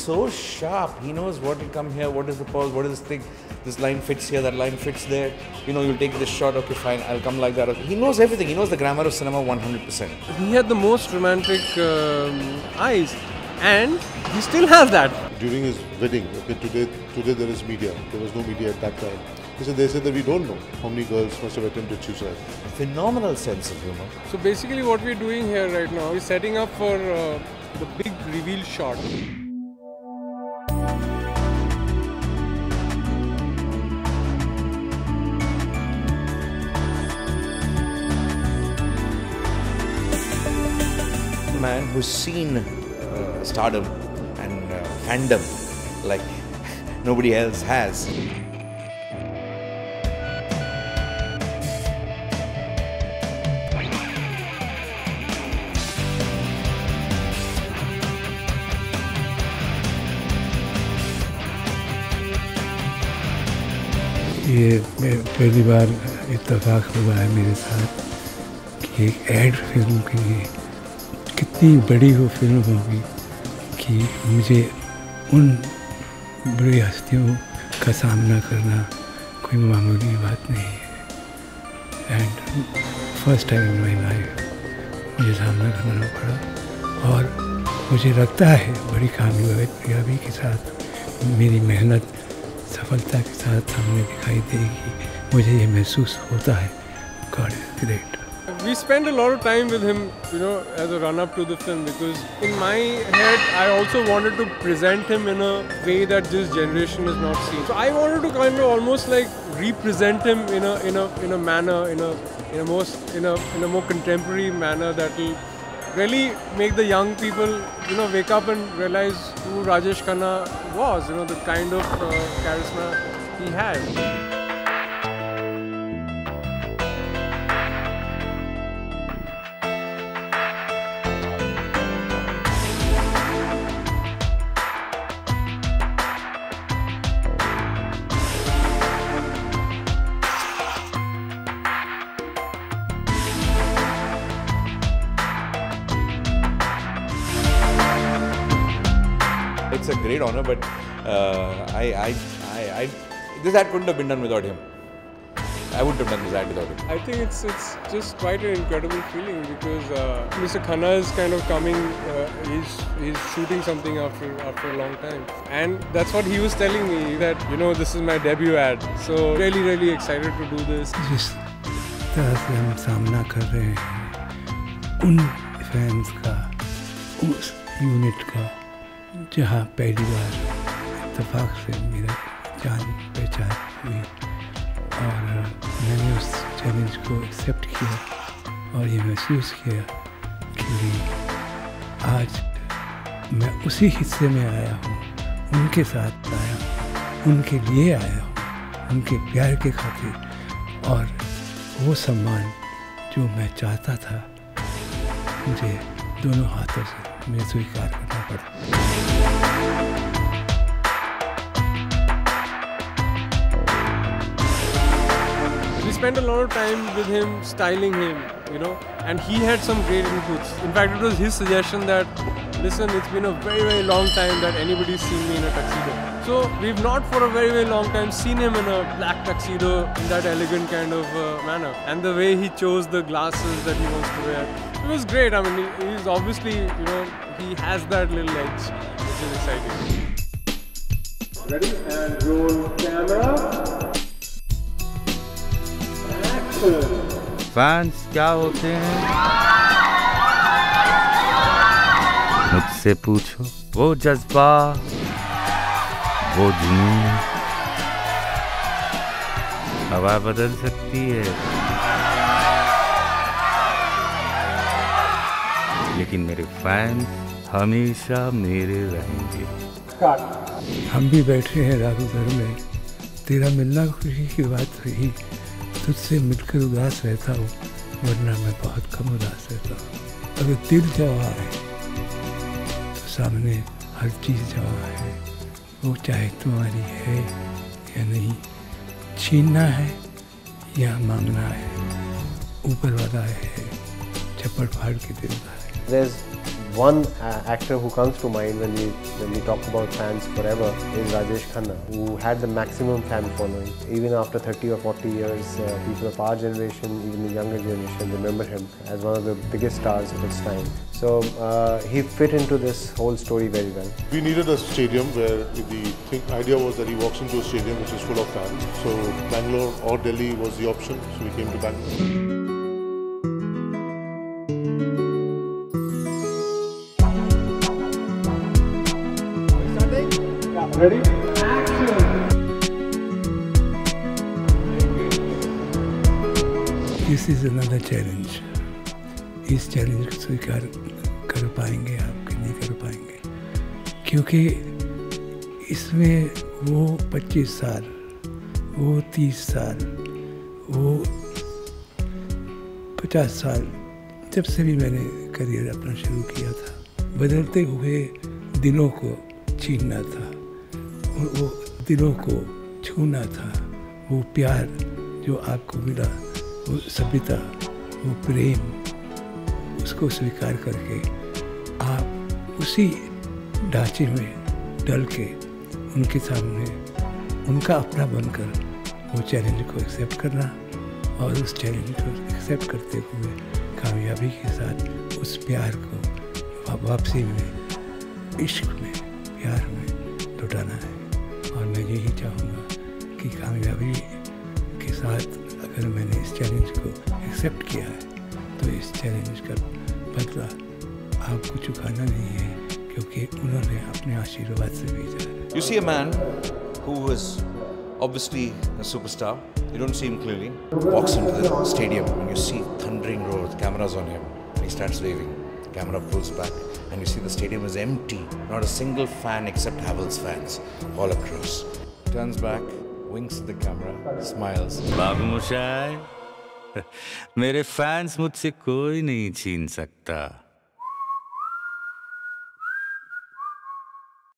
so sharp. He knows what will come here, what is the pause, what is this thing. This line fits here, that line fits there. You know, you'll take this shot, okay fine, I'll come like that. He knows everything, he knows the grammar of cinema 100%. He had the most romantic eyes, and he still has that. During his wedding, okay, today there is media. There was no media at that time. They said that we don't know how many girls must have attempted suicide. Phenomenal sense of humor. So basically what we're doing here right now is setting up for the big reveal shot. A man who's seen stardom and fandom like nobody else has. ये पहली बार इत्तेफाक हुआ है मेरे साथ कि एक add film के लिए कितनी बड़ी वो फिल्म होगी कि मुझे उन बड़ी हस्तियों का सामना करना कोई मामूली बात नहीं है। And first time in my life मुझे सामना करना पड़ा और मुझे लगता है बड़ी कामयाबी के साथ मेरी मेहनत सफलता के साथ सामने दिखाई देगी। मुझे ये महसूस होता है God is great. We spent a lot of time with him, you know, as a run-up to the film, because in my head I also wanted to present him in a way that this generation has not seen. So I wanted to kind of almost like represent him in a manner, in a more contemporary manner that will really make the young people, you know, wake up and realize who Rajesh Khanna was, you know, the kind of charisma he had. It's a great honor, but this ad couldn't have been done without him. I wouldn't have done this ad without him. I think it's just quite an incredible feeling because Mr. Khanna is kind of coming. He's shooting something after a long time, and that's what he was telling me, that you know, this is my debut ad. So really excited to do this. जिस तरह से हम सामना कर रहे हैं उन fans का, उस यूनिट का, जहाँ पहली बार इत्तेफाक से मेरा जान पहचान हुई और मैंने उस चैलेंज को एक्सेप्ट किया और ये महसूस किया कि आज मैं उसी हिस्से में आया हूँ, उनके साथ आया हूँ, उनके लिए आया हूँ, उनके प्यार के खातिर, और वो सम्मान जो मैं चाहता था मुझे दोनों हाथों से मुझे स्वीकार करना पड़ा। We spent a lot of time with him, styling him, you know, and he had some great inputs. In fact, it was his suggestion that, listen, it's been a very long time that anybody's seen me in a tuxedo. So we've not for a very long time seen him in a black tuxedo in that elegant kind of manner. And the way he chose the glasses that he wants to wear, it was great. I mean, he's obviously, you know, he has that little edge, which is exciting. Ready? And roll camera. Action. Fans क्या होते हैं मुझसे पूछो, वो जज्बा, वो जुनून हवा बदल सकती है, लेकिन मेरे फैंस हमेशा मेरे रहेंगे। हम भी बैठे हैं राघव घर में, तेरा मिलना खुशी की बात रही, तुझसे मिलकर उदास रहता हूँ, वरना मैं बहुत कम उदास रहता हूँ। अगर दिल जवा है तो सामने हर चीज़ जवा है, वो चाहे तुम्हारी है या नहीं, छीनना है या मांगना है, ऊपर वाला है, चप्पड़ फाड़ के देता है। There's One actor who comes to mind when we talk about fans forever is Rajesh Khanna, who had the maximum fan following. Even after 30 or 40 years, people of our generation, even the younger generation, remember him as one of the biggest stars of its time. So he fit into this whole story very well. We needed a stadium where the idea was that he walks into a stadium which is full of fans. So Bangalore or Delhi was the option, so we came to Bangalore. Ready? Action! This is another challenge. इस challenge को स्वीकार कर पाएंगे आप कि नहीं कर पाएंगे, क्योंकि इसमें वो 25 साल, वो 30 साल, वो 50 साल, जब से भी मैंने करियर अपना शुरू किया था, बदलते हुए दिनों को छीनना था, वो दिलों को छूना था, वो प्यार जो आपको मिला, वो सभ्यता, वो प्रेम, उसको स्वीकार करके आप उसी ढांचे में डल के उनके सामने उनका अपना बनकर वो चैलेंज को एक्सेप्ट करना और उस चैलेंज को एक्सेप्ट करते हुए कामयाबी के साथ उस प्यार को वापसी में, इश्क में, प्यार में लौटाना है। और मैं यही चाहूँगा कि कामयाबी के साथ अगर मैंने इस चैलेंज को एक्सेप्ट किया है तो इस चैलेंज का बदला आपको चुकाना नहीं है, क्योंकि उन्होंने अपने आशीर्वाद से भेजा है। You see a man who is obviously a superstar. You don't see him clearly. Walks into the stadium and you see thundering roar with cameras on him. And he starts waving. Camera pulls back and you see the stadium is empty. Not a single fan except Havells fans all across. Turns back, winks at the camera, smiles. बाबू मोशाय, मेरे fans मुझसे कोई नहीं छीन सकता।